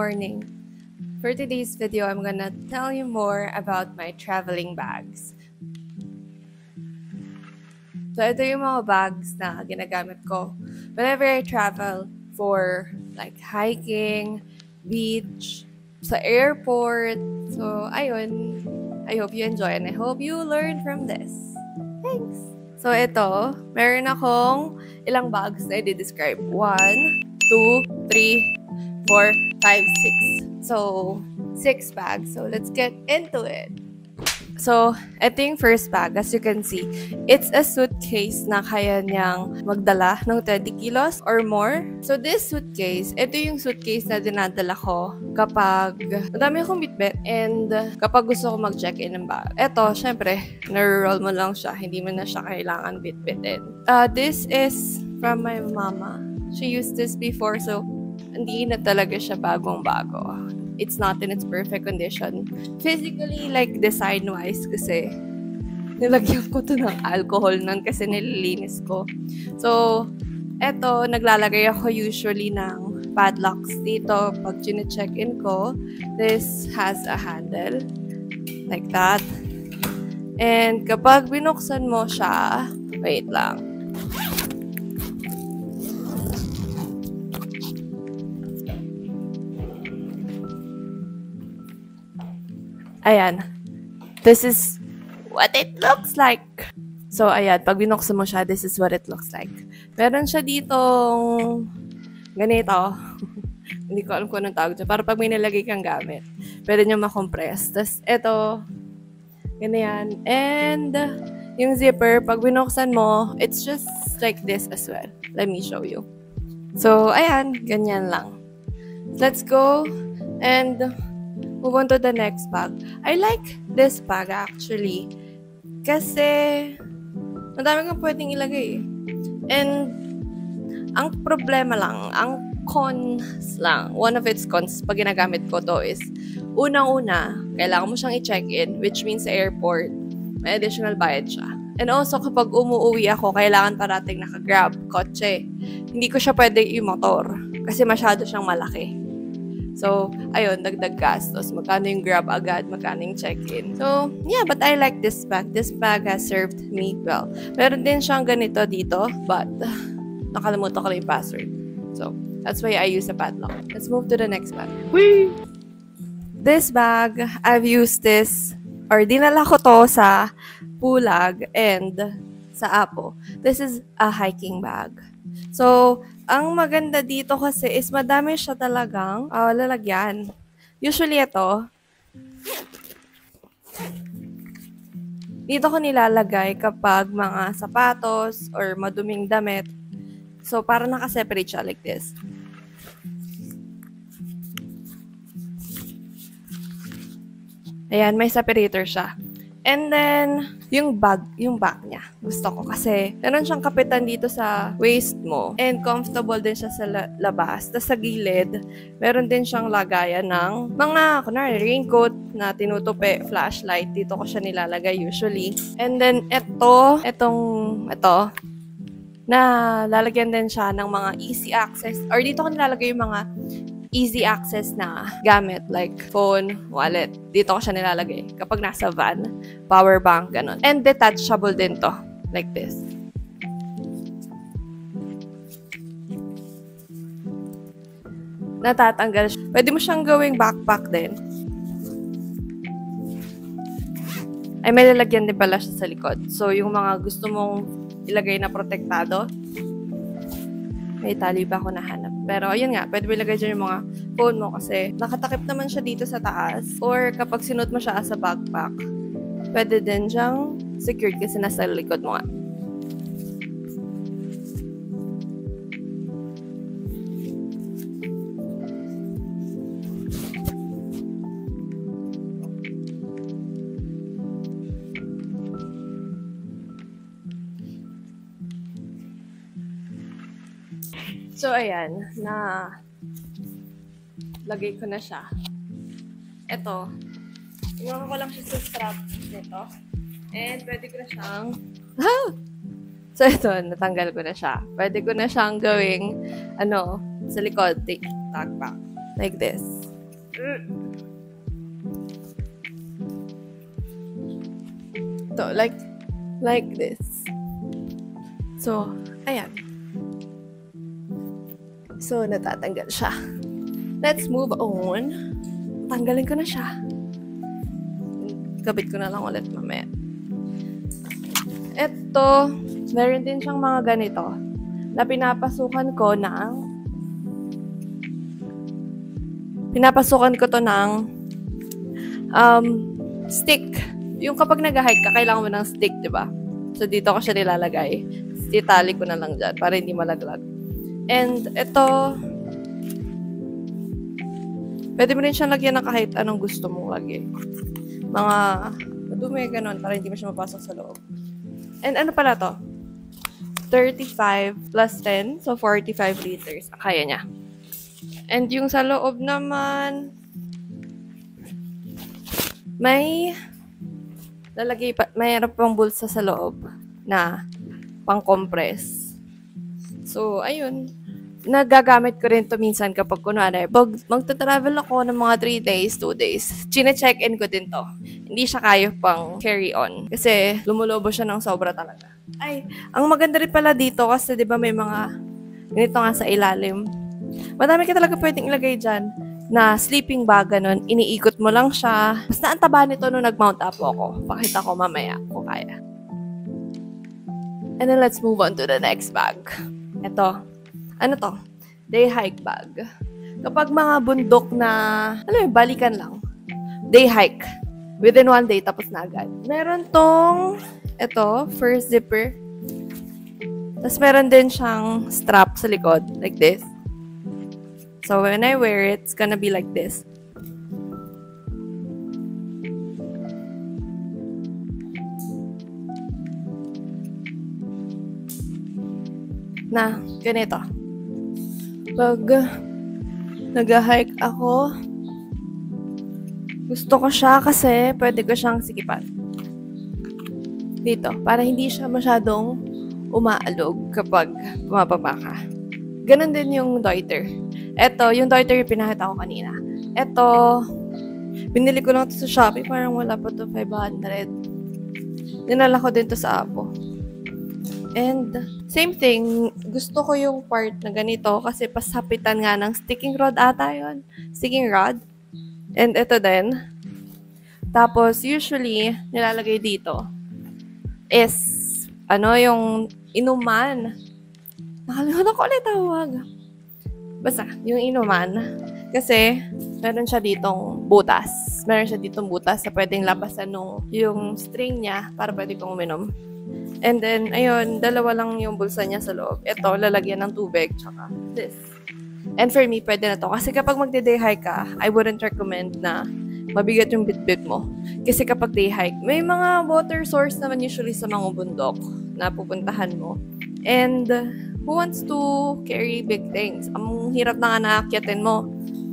morning. For today's video, I'm gonna tell you more about my traveling bags. So, ito yung mga bags na ginagamit ko whenever I travel for like hiking, beach, sa airport. So, ayun. I hope you enjoy and I hope you learn from this. Thanks! So, ito, meron akong ilang bags na i-describe. 1, 2, 3, 4, 5, 6. So, 6 bags. So, let's get into it. So, ito yung first bag. As you can see, it's a suitcase na kaya niyang magdala ng 20 kilos or more. So, this suitcase, ito yung suitcase na dinadala ko kapag madami akong bitbit and kapag gusto ko mag-check-in ng bag. Ito, syempre, nare-roll mo lang siya. Hindi mo na siya kailangan bitbitin. This is from my mama. She used this before, so hindi na talaga siya bagong-bago. It's not in its perfect condition. Physically, like design-wise, kasi nilagyan ko to ng alcohol nun kasi nililinis ko. So, eto, naglalagay ako usually ng padlocks dito pag chine-check-in ko. This has a handle, like that. And kapag binuksan mo siya, wait lang. Ayan. This is what it looks like. So, ayan. Pag binuksan mo siya, this is what it looks like. Meron siya ditong ganito. Hindi ko alam kung anong tawag dyan. Para pag may nalagay kang gamit, pwede nyo makompress. Tapos, eto. Ganyan. And, yung zipper, pag binuksan mo, it's just like this as well. Let me show you. So, ayan. Ganyan lang. Let's go. And move on to the next bag. I like this bag actually. Kasi, madami kang pwedeng ilagay. And, ang problema lang, ang cons lang, one of its cons pag ginagamit ko to is, unang-una, kailangan mo siyang i-check-in, which means sa airport, may additional bayad siya. And also, kapag umuwi ako, kailangan parating naka-grab, kotse. Hindi ko siya pwede i-motor kasi masyado siyang malaki. So, ayun, dagdag gastos. Magkano yung grab agad, magkano yung check-in. So, yeah, but I like this bag. This bag has served me well. Meron din siyang ganito dito, but nakalimutan ko na yung password. So, that's why I use a padlock. Let's move to the next bag. Whee! This bag, I've used this, or dinala ko to sa Pulag and sa Apo. This is a hiking bag. So, ang maganda dito kasi is madami siya talagang lalagyan. Usually ito, dito ko nilalagay kapag mga sapatos or maduming damit. So, para nakaseparate siya like this. Ayan, may separator siya. And then, yung bag niya. Gusto ko kasi meron siyang kapitan dito sa waist mo and comfortable din siya sa labas. Tapos sa gilid, meron din siyang lagayan ng mga, kunwari, raincoat na tinutupi, flashlight. Dito ko siya nilalagay usually. And then, ito, na lalagyan din siya ng mga easy access. Or dito ko nilalagay yung mga easy access na gamit like phone, wallet. Dito ko siya nilalagay kapag nasa van, power bank, ganun. And detachable din to, like this. Natatanggal siya. Pwede mo siyang gawing backpack din. Ay, may lalagyan din pala siya sa likod. So, yung mga gusto mong ilagay na protektado, may tali pa ako nahanap. Pero, ayun nga, pwede mo ilagay dyan yung mga phone mo kasi nakatakip naman siya dito sa taas. Or kapag sinuot mo siya as a backpack, pwede din siyang secured kasi nasa likod mo nga. So, ayan, na lagay ko na siya. Ito, iwan ko lang siya sa strap nito. And pwede ko na siyang So, ito, natanggal ko na siya. Pwede ko na siyang gawing, sa likod, take back. Like this. So, like this. So, ayan. So, natatanggal siya. Let's move on. Tanggalin ko na siya. Kabit ko na lang ulit mamaya. Ito, meron din siyang mga ganito na pinapasukan ko to ng stick. Yung kapag nag-hike ka, kailangan mo ng stick, di ba? So, dito ko siya nilalagay. Itali ko na lang dyan para hindi malaglag. And ito, pwede mo rin siyang lagyan ng kahit anong gusto mong lagay. Mga madumi, ganun, para hindi mo siya mapasok sa loob. And ano pala to? 35 plus 10, so 45 liters. Kaya niya. And yung sa loob naman, may mayroon pang bulsa sa loob na pang-compress. So, ayun. Nagagamit ko rin to minsan kapag kunwari, magta-travel ako ng mga 3 days, 2 days. Chine-check-in ko din to. Hindi siya kaya pang carry-on. Kasi lumulobo siya ng sobra talaga. Ay, ang maganda rin pala dito kasi di ba may mga ganito nga sa ilalim. Madami ka talaga pwedeng ilagay dyan na sleeping bag, ganun. Iniikot mo lang siya. Basta ang taba nito nung nag-mount up ako. Pakita ko mamaya kung kaya. And then let's move on to the next bag. Ito. Ano to? Day hike bag. Kapag mga bundok na, balikan lang. Day hike. Within 1 day, tapos na agad. Meron tong, ito, first zipper. Tapos meron din siyang strap sa likod, like this. So when I wear it, it's gonna be like this. Na, ganito. Pag nag-hike ako, gusto ko siya kasi pwede ko siyang sikipan. Dito, para hindi siya masyadong umaalog kapag bumababa ka. Ganon din yung Deuter. Ito, yung Deuter yung pinakita ko kanina. Ito, binili ko lang ito sa Shopee. Parang wala pa to 500. Dinala ko din to sa Apo. And, same thing, gusto ko yung part na ganito kasi pasapitan nga ng sticking rod ata yun. Sticking rod. And ito din. Tapos, usually, nilalagay dito is, yung inuman. Nakalimutan ko ulit tawag. Basta, yung inuman. Kasi, meron siya ditong butas. Meron siya ditong butas na pwedeng labasan yung string niya para pwede kong uminom. And then, ayun, dalawa lang yung bulsa niya sa loob. Ito, lalagyan ng tubig, tsaka this. And for me, pwede na to. Kasi kapag magde-day hike ka, I wouldn't recommend na mabigat yung bitbit mo. Kasi kapag day hike, may mga water source naman usually sa mga bundok na pupuntahan mo. And who wants to carry big things? Ang hirap na nga naakyatin mo.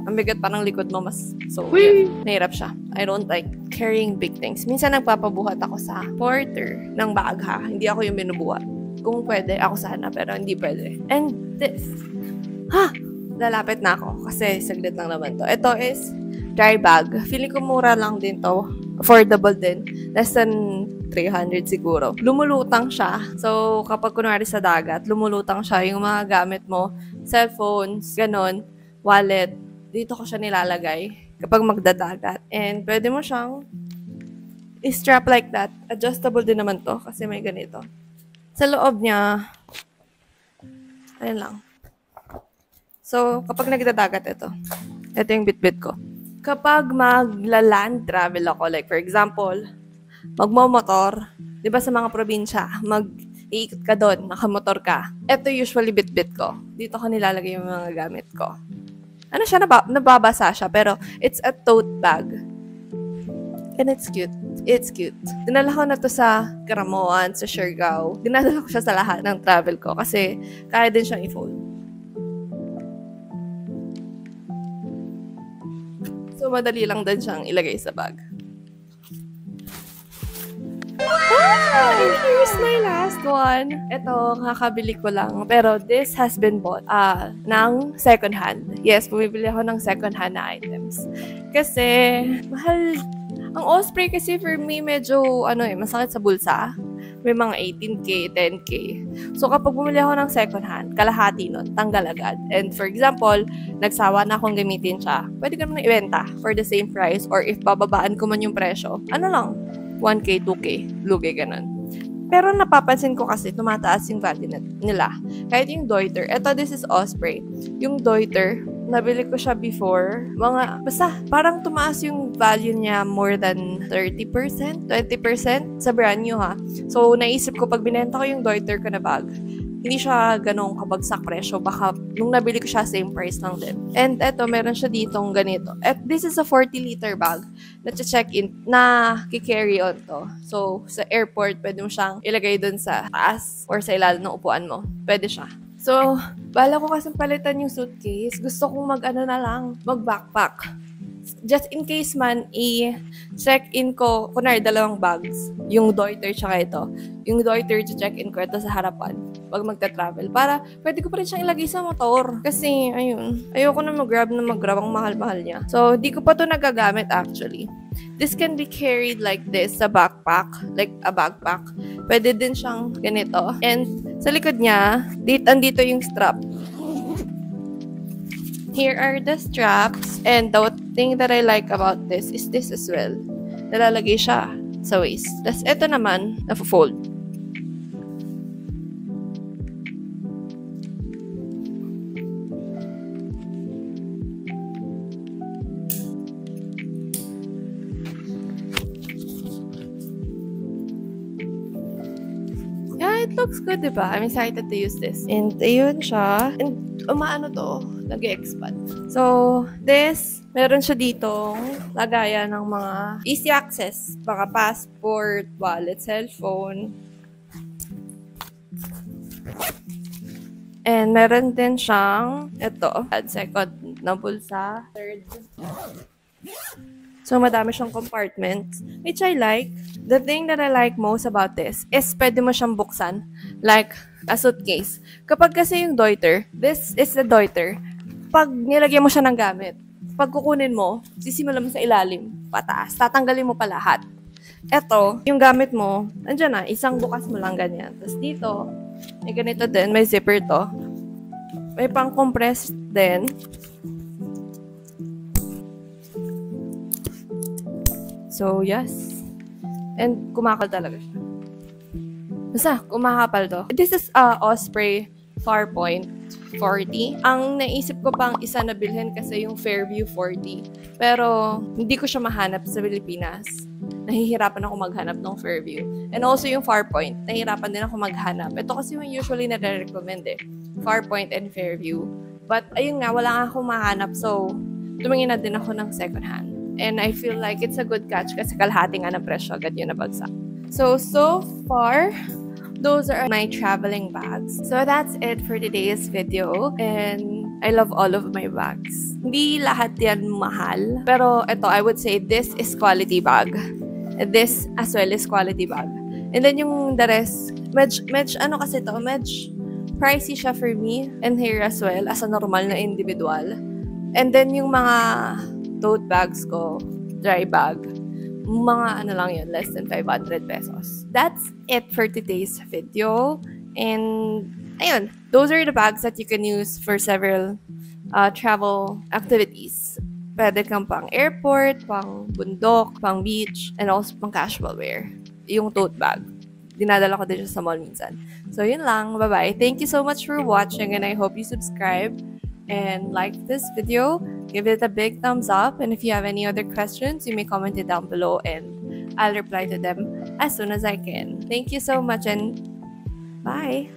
Ang bigat pa ng likod mo, so, yun, nahirap siya. I don't like carrying big things. Minsan nagpapabuhat ako sa porter ng bag, ha. Hindi ako yung binubuhat. Kung pwede, ako sana, pero hindi pwede. And this. Lalapit na ako kasi saglit lang naman to. Ito is dry bag. Feeling ko mura lang din to. Affordable din. Less than 300 siguro. Lumulutang siya. So, kapag kunwari sa dagat, lumulutang siya. Yung mga gamit mo, cellphones, ganon, wallet, dito ko siya nilalagay kapag magdadagat. And pwede mo siyang i-strap like that. Adjustable din naman to kasi may ganito. Sa loob niya, ayun lang. So, kapag nagdadagat ito yung bitbit ko. Kapag magla-land travel ako, like for example, magmo-motor, di ba sa mga probinsya, mag-iikot ka doon, nakamotor ka. Ito usually bitbit ko. Dito ko nilalagay yung mga gamit ko. Ano siya, nababasa siya, pero it's a tote bag. And it's cute. It's cute. Dinala ko na to sa Karamoan, sa Siargao. Dinala ko siya sa lahat ng travel ko kasi kaya din siyang i-fold. So, madali lang din siyang ilagay sa bag. Wow! And here's my last one. Ito, kakabili ko lang. Pero this has been bought ng second hand. Yes, bumibili ako ng second hand na items. Kasi, mahal. Ang Osprey kasi for me, medyo, masakit sa bulsa. May mga 18K, 10K. So, kapag bumili ako ng second hand, kalahati nun, tanggal agad. And for example, nagsawa na akong gamitin siya, pwede ka naman ibenta for the same price or if bababaan ko man yung presyo, 1K, 2K, lugi, ganun. Pero napapansin ko kasi tumataas yung value nila. Kahit yung Deuter, this is Osprey. Yung Deuter, nabili ko siya before, basta parang tumaas yung value niya more than 30%, 20% sa brand new ha. So, naisip ko pag binenta ko yung Deuter ko na bag, hindi siya ganong kabagsak presyo. Baka nung nabili ko siya, same price lang din. And meron siya ditong ganito. At this is a 40-liter bag na check-in, na kikarry on to. So, sa airport, pwede mo siyang ilagay dun sa taas or sa ilalim ng upuan mo. Pwede siya. So, bala ko kasing palitan yung suitcase. Gusto kong mag-backpack. Just in case man, i-check-in ko, kunwari, 2 bags. Yung Deuter tsaka ito. Yung Deuter, check-in ko ito sa harapan pag magta-travel. Para, pwede ko pa rin siyang ilagay sa motor. Kasi, ayoko na mag-grab ang mahal-mahal niya. So, di ko pa to nagagamit actually. This can be carried like this sa backpack, like a backpack. Pwede din siyang ganito. And sa likod niya, andito yung strap. Here are the straps. And the thing that I like about this is this as well. Nalalagay siya sa waist. Tapos ito naman, na-fold. Yeah, it looks good, diba? I'm excited to use this. And ayun siya. And nag-expand. So, this, meron siya ditong lagayan ng mga easy access. Mga passport, wallet, cellphone. And meron din siyang, second na bulsa. Third. So, madami siyang compartments, which I like. The thing that I like most about this is pwede mo siyang buksan like a suitcase. Kapag kasi yung Deuter, this is the Deuter. Pag nilagyan mo siya ng gamit, pag kukunin mo, sisimulan mo sa ilalim, pataas, tatanggalin mo pa lahat. Ito, yung gamit mo, andyan na, isang bukas mo lang ganyan. Tapos dito, may ganito din, may zipper to. May pang-compress din. So, yes. And kumakal talaga siya. Basta, kumakapal to. This is Osprey Farpoint 40. Ang naisip ko pang isa na bilhin kasi yung Fairview 40. Pero, hindi ko siya mahanap sa Pilipinas. Nahihirapan ako maghanap ng Fairview. And also yung Farpoint, nahihirapan din ako maghanap. Ito kasi yung usually nare-recommend Farpoint and Fairview. But, ayun nga, wala nga akong mahanap. So, tumingin na din ako ng second hand. And I feel like it's a good catch kasi kalahati nga ng presyo agad yun nabagsak. So far, those are my traveling bags. So that's it for today's video. And I love all of my bags. Hindi lahat yan mahal. Pero ito, I would say this is quality bag. This as well is quality bag. And then yung the rest, medj pricey siya for me. And here as well, as a normal na individual. And then yung mga tote bags ko, dry bag, mga lang yun, less than 500 pesos. That's it for today's video. And, ayun, those are the bags that you can use for several travel activities. Pwede kang pang airport, pang bundok, pang beach, and also pang casual wear. Yung tote bag. Dinadala ko din siya sa mall minsan. So, yun lang. Bye-bye. Thank you so much for watching and I hope you subscribe and like this video. Give it a big thumbs up, and if you have any other questions, you may comment it down below and I'll reply to them as soon as I can. Thank you so much and bye!